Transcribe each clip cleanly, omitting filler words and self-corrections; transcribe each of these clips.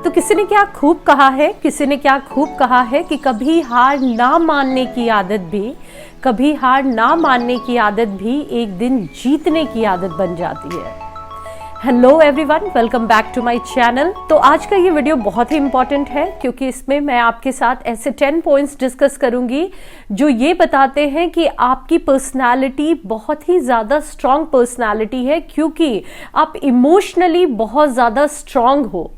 तो किसी ने क्या खूब कहा है कि कभी हार ना मानने की आदत भी एक दिन जीतने की आदत बन जाती है। Hello everyone, welcome back to my channel. तो आज का ये वीडियो बहुत ही इंपॉर्टेंट है क्योंकि इसमें मैं आपके साथ ऐसे 10 पॉइंट्स डिस्कस करूंगी जो ये बताते हैं कि आपकी पर्सनालिटी बहुत ही ज़्यादा स्ट्रांग पर्सनालिटी है क्योंकि आप इमोशनली बहुत ज़्यादा स्ट्रांग हो।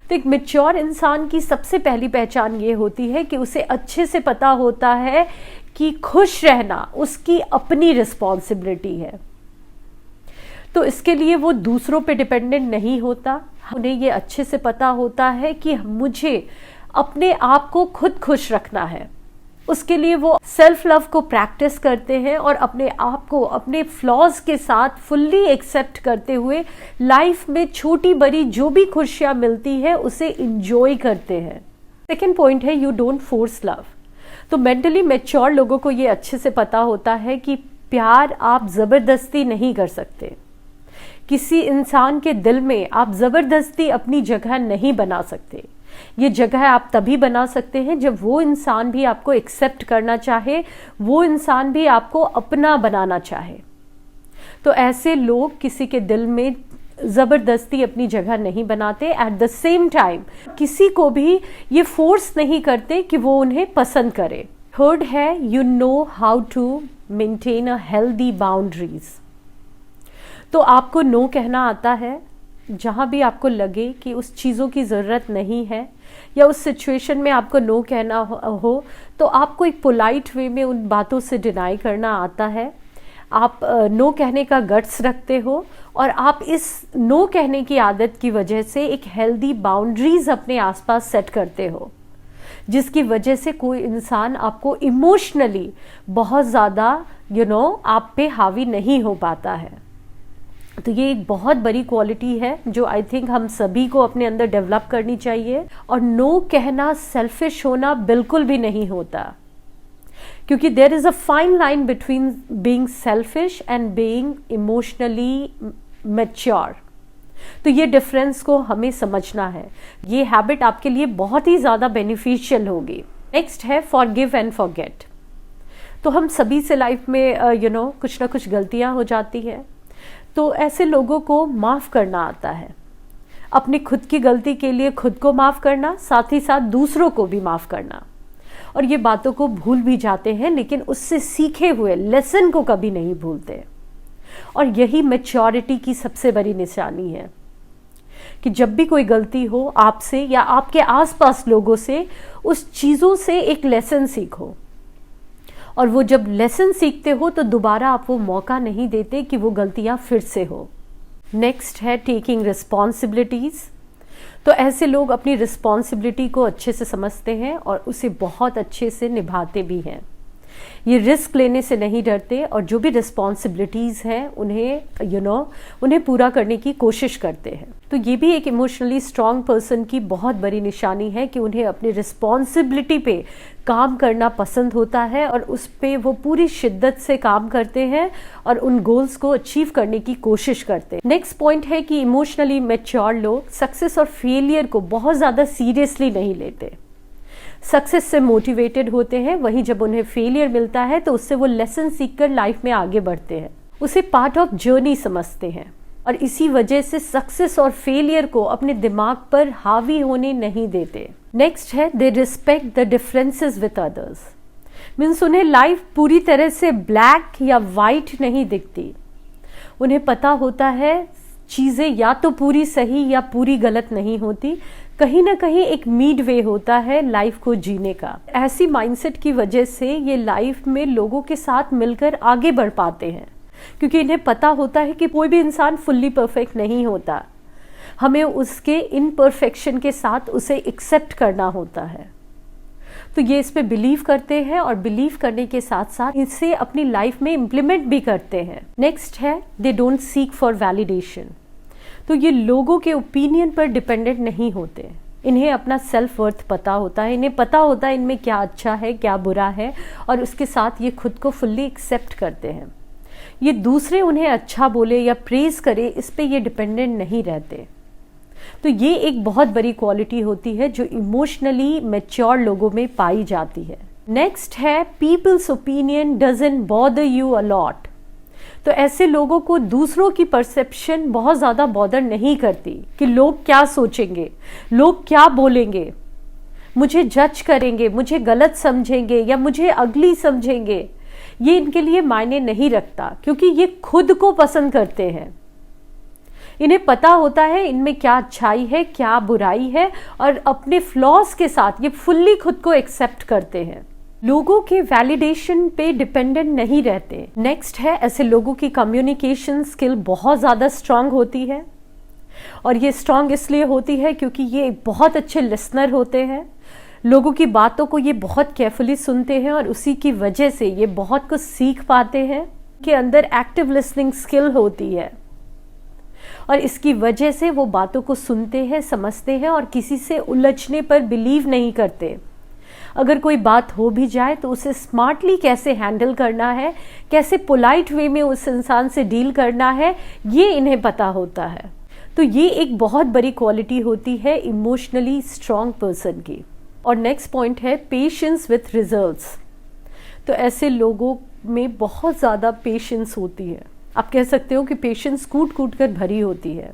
तो एक मैच्योर इंसान की सबसे पहली पहचान ये होती है कि उसे अच्छे से पता होता है कि खुश रहना उसकी अपनी रिस्पॉन्सिबिलिटी है। तो इसके लिए वो दूसरों पे डिपेंडेंट नहीं होता। उन्हें ये अच्छे से पता होता है कि मुझे अपने आप को खुद खुश रखना है। उसके लिए वो सेल्फ लव को प्रैक्टिस करते हैं और अपने आप को अपने फ्लॉज के साथ फुल्ली एक्सेप्ट करते हुए लाइफ में छोटी बड़ी जो भी खुशियां मिलती है उसे इंजॉय करते हैं। सेकेंड पॉइंट है यू डोंट फोर्स लव। तो मेंटली मैच्योर लोगों को ये अच्छे से पता होता है कि प्यार आप जबरदस्ती नहीं कर सकते। किसी इंसान के दिल में आप जबरदस्ती अपनी जगह नहीं बना सकते। ये जगह आप तभी बना सकते हैं जब वो इंसान भी आपको एक्सेप्ट करना चाहे, वो इंसान भी आपको अपना बनाना चाहे। तो ऐसे लोग किसी के दिल में जबरदस्ती अपनी जगह नहीं बनाते। एट द सेम टाइम किसी को भी ये फोर्स नहीं करते कि वो उन्हें पसंद करे। थर्ड है you know how to maintain a healthy boundaries. तो आपको नो कहना आता है जहाँ भी आपको लगे कि उस चीज़ों की ज़रूरत नहीं है या उस सिचुएशन में आपको नो कहना हो तो आपको एक पोलाइट वे में उन बातों से डिनाई करना आता है। आप नो कहने का गट्स रखते हो और आप इस नो कहने की आदत की वजह से एक हेल्दी बाउंड्रीज अपने आसपास सेट करते हो, जिसकी वजह से कोई इंसान आपको इमोशनली बहुत ज़्यादा आप पे हावी नहीं हो पाता है। तो ये एक बहुत बड़ी क्वालिटी है जो आई थिंक हम सभी को अपने अंदर डेवलप करनी चाहिए। और नो कहना सेल्फिश होना बिल्कुल भी नहीं होता, क्योंकि there is a fine line between being selfish and being emotionally mature. तो ये डिफरेंस को हमें समझना है। ये हैबिट आपके लिए बहुत ही ज़्यादा बेनिफिशियल होगी। नेक्स्ट है फॉरगिव एंड फॉरगेट। तो हम सभी से लाइफ में कुछ ना कुछ गलतियां हो जाती है, तो ऐसे लोगों को माफ़ करना आता है। अपनी खुद की गलती के लिए खुद को माफ़ करना, साथ ही साथ दूसरों को भी माफ़ करना। और ये बातों को भूल भी जाते हैं लेकिन उससे सीखे हुए लेसन को कभी नहीं भूलते। और यही मैच्योरिटी की सबसे बड़ी निशानी है कि जब भी कोई गलती हो आपसे या आपके आसपास लोगों से, उस चीज़ों से एक लेसन सीखो। और वो जब लेसन सीखते हो तो दोबारा आप वो मौका नहीं देते कि वो गलतियां फिर से हो। नेक्स्ट है टेकिंग रिस्पॉन्सिबिलिटीज। तो ऐसे लोग अपनी रिस्पॉन्सिबिलिटी को अच्छे से समझते हैं और उसे बहुत अच्छे से निभाते भी हैं। ये रिस्क लेने से नहीं डरते और जो भी रिस्पॉन्सिबिलिटीज़ हैं उन्हें पूरा करने की कोशिश करते हैं। तो ये भी एक इमोशनली स्ट्रांग पर्सन की बहुत बड़ी निशानी है कि उन्हें अपनी रिस्पॉन्सिबिलिटी पे काम करना पसंद होता है और उस पे वो पूरी शिद्दत से काम करते हैं और उन गोल्स को अचीव करने की कोशिश करते हैं। नेक्स्ट पॉइंट है कि इमोशनली मैच्योर लोग सक्सेस और फेलियर को बहुत ज़्यादा सीरियसली नहीं लेते। सक्सेस से मोटिवेटेड होते हैं, वहीं जब उन्हें फेलियर मिलता है तो उससे वो लेसन सीखकर लाइफ में आगे बढ़ते हैं, उसे पार्ट ऑफ जर्नी समझते हैं और इसी वजह से सक्सेस और फेलियर को अपने दिमाग पर हावी होने नहीं देते। नेक्स्ट है they respect the differences with others. Means उन्हें लाइफ पूरी तरह से ब्लैक या वाइट नहीं दिखती। उन्हें पता होता है चीज़ें या तो पूरी सही या पूरी गलत नहीं होती, कहीं ना कहीं एक मिड वे होता है लाइफ को जीने का। ऐसी माइंडसेट की वजह से ये लाइफ में लोगों के साथ मिलकर आगे बढ़ पाते हैं, क्योंकि इन्हें पता होता है कि कोई भी इंसान फुल्ली परफेक्ट नहीं होता। हमें उसके इम्परफेक्शन के साथ उसे एक्सेप्ट करना होता है। तो ये इस पे बिलीव करते हैं और बिलीव करने के साथ साथ इसे अपनी लाइफ में इम्प्लीमेंट भी करते हैं। नेक्स्ट है they don't seek for validation. तो ये लोगों के ओपिनियन पर डिपेंडेंट नहीं होते। इन्हें अपना सेल्फ वर्थ पता होता है, इन्हें पता होता है इनमें क्या अच्छा है क्या बुरा है और उसके साथ ये खुद को फुल्ली एक्सेप्ट करते हैं। ये दूसरे उन्हें अच्छा बोले या प्रेज करे इस पे ये डिपेंडेंट नहीं रहते। तो ये एक बहुत बड़ी क्वालिटी होती है जो इमोशनली मैच्योर लोगों में पाई जाती है। नेक्स्ट है peoples opinion doesn't bother you a lot. तो ऐसे लोगों को दूसरों की परसेप्शन बहुत ज़्यादा बॉदर नहीं करती कि लोग क्या सोचेंगे, लोग क्या बोलेंगे, मुझे जज करेंगे, मुझे गलत समझेंगे या मुझे अगली समझेंगे। ये इनके लिए मायने नहीं रखता क्योंकि ये खुद को पसंद करते हैं। इन्हें पता होता है इनमें क्या अच्छाई है, क्या बुराई है, और अपने फ्लॉज के साथ ये फुल्ली खुद को एक्सेप्ट करते हैं। लोगों के वैलिडेशन पे डिपेंडेंट नहीं रहते। नेक्स्ट है, ऐसे लोगों की कम्युनिकेशन स्किल बहुत ज़्यादा स्ट्रांग होती है, और ये स्ट्रांग इसलिए होती है क्योंकि ये बहुत अच्छे लिसनर होते हैं। लोगों की बातों को ये बहुत केयरफुली सुनते हैं और उसी की वजह से ये बहुत कुछ सीख पाते हैं। के अंदर एक्टिव लिसनिंग स्किल होती है और इसकी वजह से वो बातों को सुनते हैं, समझते हैं और किसी से उलझने पर बिलीव नहीं करते। अगर कोई बात हो भी जाए तो उसे स्मार्टली कैसे हैंडल करना है, कैसे पोलाइट वे में उस इंसान से डील करना है, ये इन्हें पता होता है। तो ये एक बहुत बड़ी क्वालिटी होती है इमोशनली स्ट्रांग पर्सन की। और नेक्स्ट पॉइंट है पेशेंस विथ रिजल्ट्स। तो ऐसे लोगों में बहुत ज़्यादा पेशेंस होती है। आप कह सकते हो कि पेशेंस कूट कूट कर भरी होती है,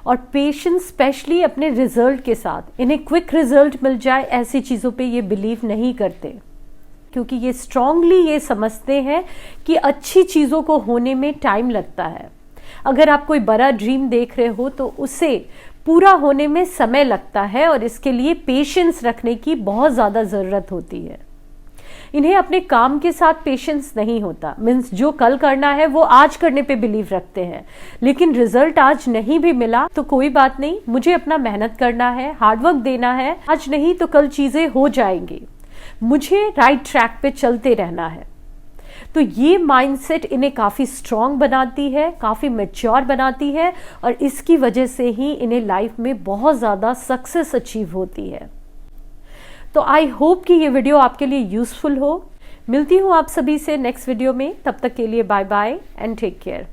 और पेशेंस स्पेशली अपने रिजल्ट के साथ। इन्हें क्विक रिजल्ट मिल जाए ऐसी चीज़ों पे ये बिलीव नहीं करते, क्योंकि ये स्ट्रांगली ये समझते हैं कि अच्छी चीज़ों को होने में टाइम लगता है। अगर आप कोई बड़ा ड्रीम देख रहे हो तो उसे पूरा होने में समय लगता है और इसके लिए पेशेंस रखने की बहुत ज़्यादा ज़रूरत होती है। इन्हें अपने काम के साथ पेशेंस नहीं होता, मीन्स जो कल करना है वो आज करने पे बिलीव रखते हैं, लेकिन रिजल्ट आज नहीं भी मिला तो कोई बात नहीं, मुझे अपना मेहनत करना है, हार्डवर्क देना है, आज नहीं तो कल चीज़ें हो जाएंगी, मुझे राइट ट्रैक पे चलते रहना है। तो ये माइंडसेट इन्हें काफ़ी स्ट्रांग बनाती है, काफ़ी मैच्योर बनाती है, और इसकी वजह से ही इन्हें लाइफ में बहुत ज़्यादा सक्सेस अचीव होती है। तो आई होप कि ये वीडियो आपके लिए यूजफुल हो। मिलती हूँ आप सभी से नेक्स्ट वीडियो में, तब तक के लिए bye bye and take care.